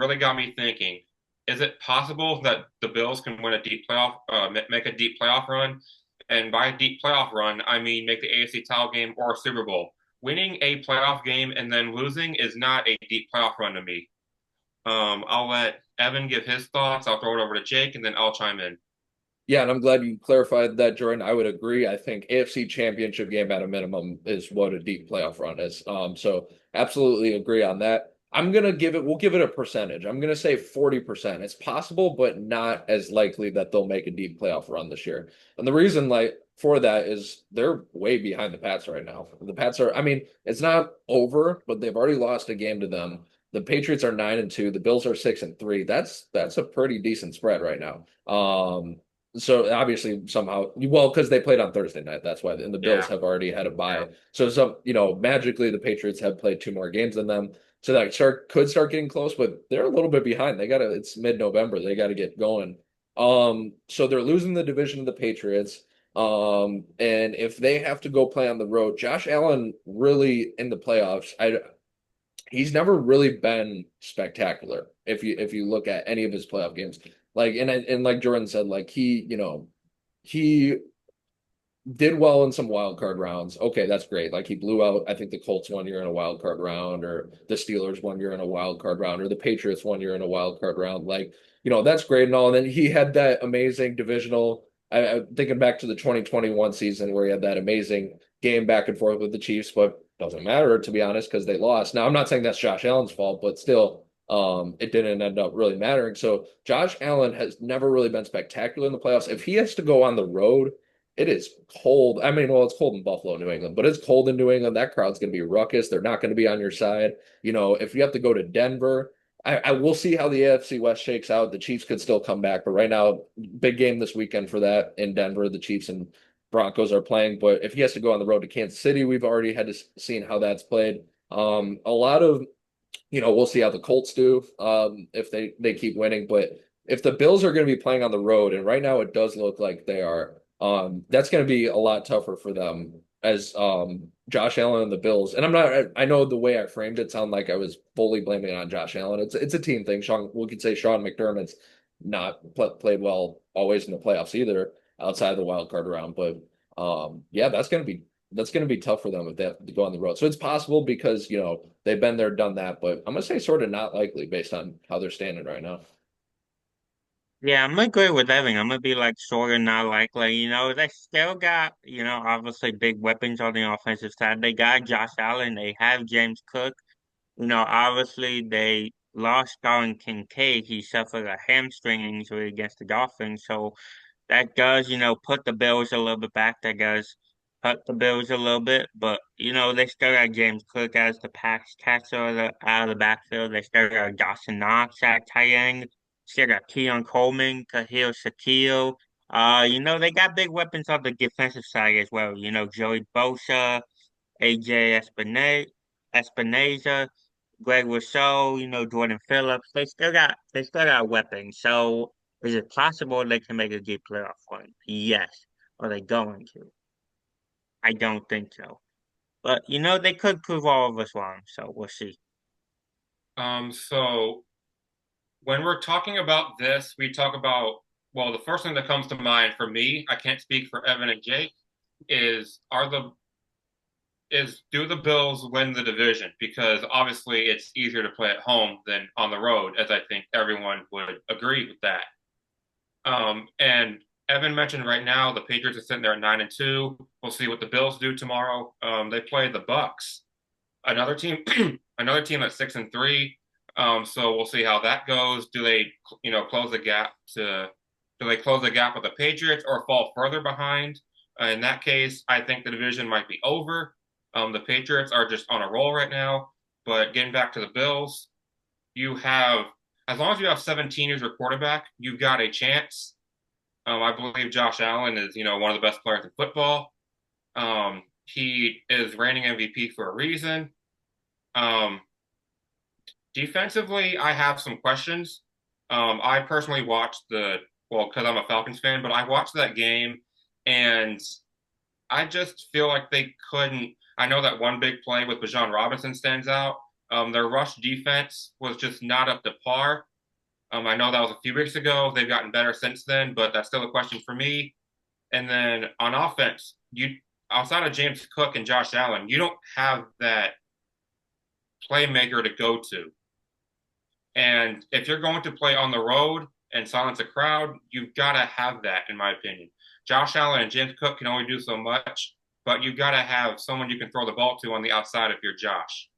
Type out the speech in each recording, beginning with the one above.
really got me thinking. Is it possible that the Bills can win a deep playoff, make a deep playoff run? And by a deep playoff run, I mean make the AFC title game or a Super Bowl. Winning a playoff game and then losing is not a deep playoff run to me. I'll let Evan give his thoughts. I'll throw it over to Jake, and then I'll chime in. Yeah, and I'm glad you clarified that, Jordan. I would agree. I think AFC Championship game at a minimum is what a deep playoff run is. So absolutely agree on that. We'll give it a percentage. I'm gonna say 40%. It's possible, but not as likely that they'll make a deep playoff run this year. And the reason for that is they're way behind the Pats right now. The Pats are, I mean, it's not over, but they've already lost a game to them. The Patriots are 9-2. The Bills are 6-3. That's a pretty decent spread right now. So obviously somehow, well, because they played on Thursday night, that's why. And the Bills Yeah, have already had a yeah. bye. So magically the Patriots have played two more games than them. So that could start getting close, but they're a little bit behind. It's mid-November. They gotta get going. So they're losing the division to the Patriots. And if they have to go play on the road, Josh Allen really in the playoffs, he's never really been spectacular if you look at any of his playoff games. And like Jordan said, like he did well in some wild card rounds. Okay, that's great. Like he blew out, I think the Colts one year in a wild card round, or the Steelers one year in a wild card round, or the Patriots one year in a wild card round. That's great and all. And then he had that amazing divisional. I'm thinking back to the 2021 season where he had that amazing game back and forth with the Chiefs, but doesn't matter to be honest because they lost. Now I'm not saying that's Josh Allen's fault, but still, it didn't end up really mattering. So Josh Allen has never really been spectacular in the playoffs. If he has to go on the road, it is cold. I mean, well, it's cold in Buffalo, New England, but it's cold in New England. That crowd's going to be ruckus. They're not going to be on your side. If you have to go to Denver, I will see how the AFC West shakes out. The Chiefs could still come back, but right now, big game this weekend for that in Denver. The Chiefs and Broncos are playing, but if he has to go on the road to Kansas City, we've already had to seen how that's played. A lot of, we'll see how the Colts do if they keep winning, but if the Bills are going to be playing on the road, and right now it does look like they are, that's going to be a lot tougher for them as Josh Allen and the Bills. And I know the way I framed it sounded like I was fully blaming it on Josh Allen. It's a team thing. We could say Sean McDermott's not played well always in the playoffs either, outside of the wild card round. But yeah, that's gonna be tough for them if they have to go on the road. So it's possible because they've been there, done that. But I'm gonna say sort of not likely based on how they're standing right now. Yeah, I'm gonna agree with Evan. I'm gonna be like sort of not likely. They still got, obviously big weapons on the offensive side. They got Josh Allen, they have James Cook. Obviously they lost Darren Kincaid. He suffered a hamstring injury against the Dolphins. So that does, put the Bills a little bit back. That does hurt the Bills a little bit. But, they still got James Cook as the pass catcher out of the backfield. They still got Dawson Knox at tight end. Still got Keon Coleman, Kahil Shaquille. They got big weapons on the defensive side as well. Joey Bosa, AJ Espinaza, Greg Rousseau, Jordan Phillips. They still got weapons. So is it possible they can make a deep playoff run? Yes. Are they going to? I don't think so. But they could prove all of us wrong, so we'll see. So when we're talking about this, we talk about, well, the first thing that comes to mind for me, I can't speak for Evan and Jake, is do the Bills win the division? Because obviously it's easier to play at home than on the road, as I think everyone would agree with that. And Evan mentioned right now the Patriots are sitting there at 9-2. We'll see what the Bills do tomorrow. They play the Bucks, another team, another team that's 6-3. So we'll see how that goes. Do they, close the gap to? Do they close the gap with the Patriots or fall further behind? In that case, I think the division might be over. The Patriots are just on a roll right now. But getting back to the Bills, you have, as long as you have 17 as your quarterback, you've got a chance. I believe Josh Allen is, one of the best players in football. He is reigning MVP for a reason. Um, Defensively, I have some questions. I personally watched because I'm a Falcons fan, but I watched that game and I just feel like they couldn't. I know that one big play with Bijan Robinson stands out. Their rush defense was just not up to par. I know that was a few weeks ago. They've gotten better since then, but that's still a question for me. And then on offense, you outside of James Cook and Josh Allen, you don't have that playmaker to go to. And if you're going to play on the road and silence a crowd, you've got to have that, in my opinion. Josh Allen and James Cook can only do so much, but you've got to have someone you can throw the ball to on the outside if you're Josh.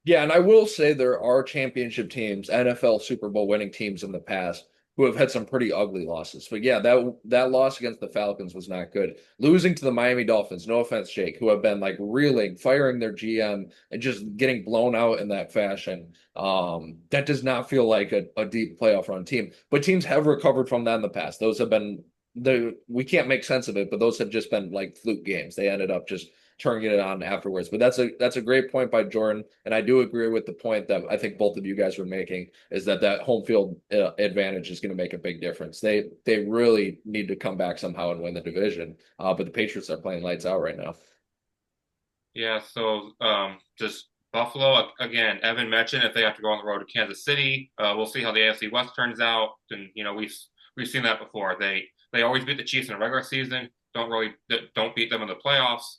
Yeah, and I will say there are championship teams, NFL Super Bowl winning teams in the past who have had some pretty ugly losses. But yeah, that loss against the Falcons was not good. Losing to the Miami Dolphins, no offense, Jake, who have been like reeling, firing their GM and just getting blown out in that fashion. That does not feel like a deep playoff run team. But teams have recovered from that in the past. Those have been we can't make sense of it, but those have just been like fluke games. They ended up just turning it on afterwards. But that's a great point by Jordan, and I do agree with the point that I think both of you guys were making is that home field advantage is going to make a big difference. They really need to come back somehow and win the division. But the Patriots are playing lights out right now. Yeah, so just Buffalo again. Evan mentioned if they have to go on the road to Kansas City, we'll see how the AFC West turns out. And we've seen that before. They always beat the Chiefs in the regular season. Don't beat them in the playoffs.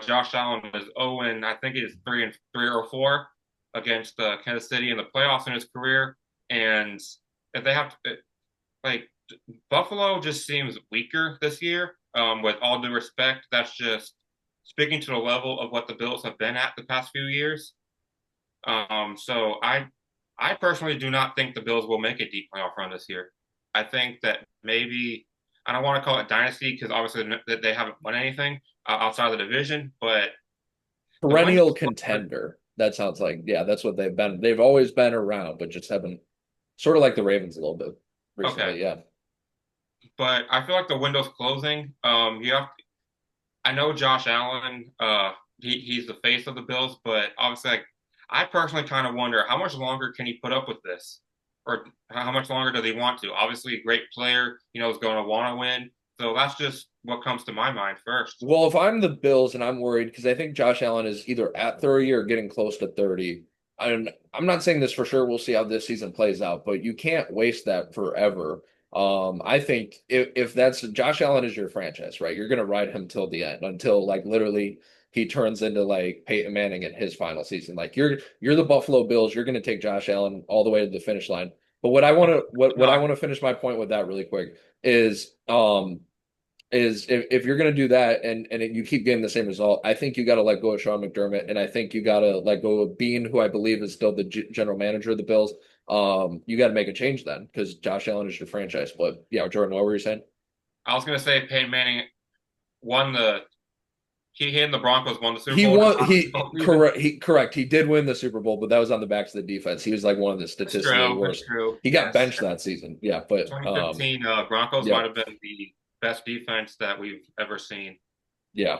Josh Allen is 0 and I think he's 3 or 4 against Kansas City in the playoffs in his career. And if they have to, like Buffalo just seems weaker this year. With all due respect, that's just speaking to the level of what the Bills have been at the past few years. So I personally do not think the Bills will make a deep playoff run this year. I think that maybe I don't want to call it dynasty because obviously they haven't won anything outside of the division, but the Perennial Windows contender. That sounds like, yeah, that's what they've been. They've always been around, but just haven't sort of like the Ravens a little bit okay, recently. Yeah. but I feel like the window's closing. I know Josh Allen, he's the face of the Bills, but obviously, like, I personally kind of wonder how much longer can he put up with this, or how much longer does he want to? Obviously, a great player, is going to want to win. So that's just what comes to my mind first. Well, if I'm the Bills and I'm worried because I think Josh Allen is either at 30 or getting close to 30. I'm not saying this for sure. We'll see how this season plays out, but you can't waste that forever. I think if that's Josh Allen is your franchise, right? You're gonna ride him till the end until like literally he turns into like Peyton Manning in his final season. Like you're the Buffalo Bills. You're gonna take Josh Allen all the way to the finish line. But what I No, want to finish my point with that really quick is if you're going to do that and you keep getting the same result, I think you got to let go of Sean McDermott, and I think you got to let go of Bean, who I believe is still the general manager of the Bills. You got to make a change then because Josh Allen is your franchise. But yeah, Jordan, what were you saying? I was going to say Peyton Manning won the he and the Broncos won the Super He Bowl just won. last season. He correct. He did win the Super Bowl, but that was on the backs of the defense. He was like one of the That's statistically true. That's worst. true. He got Yes. benched that season. Yeah, but 2015 Broncos yeah, might have been the best defense that we've ever seen. yeah.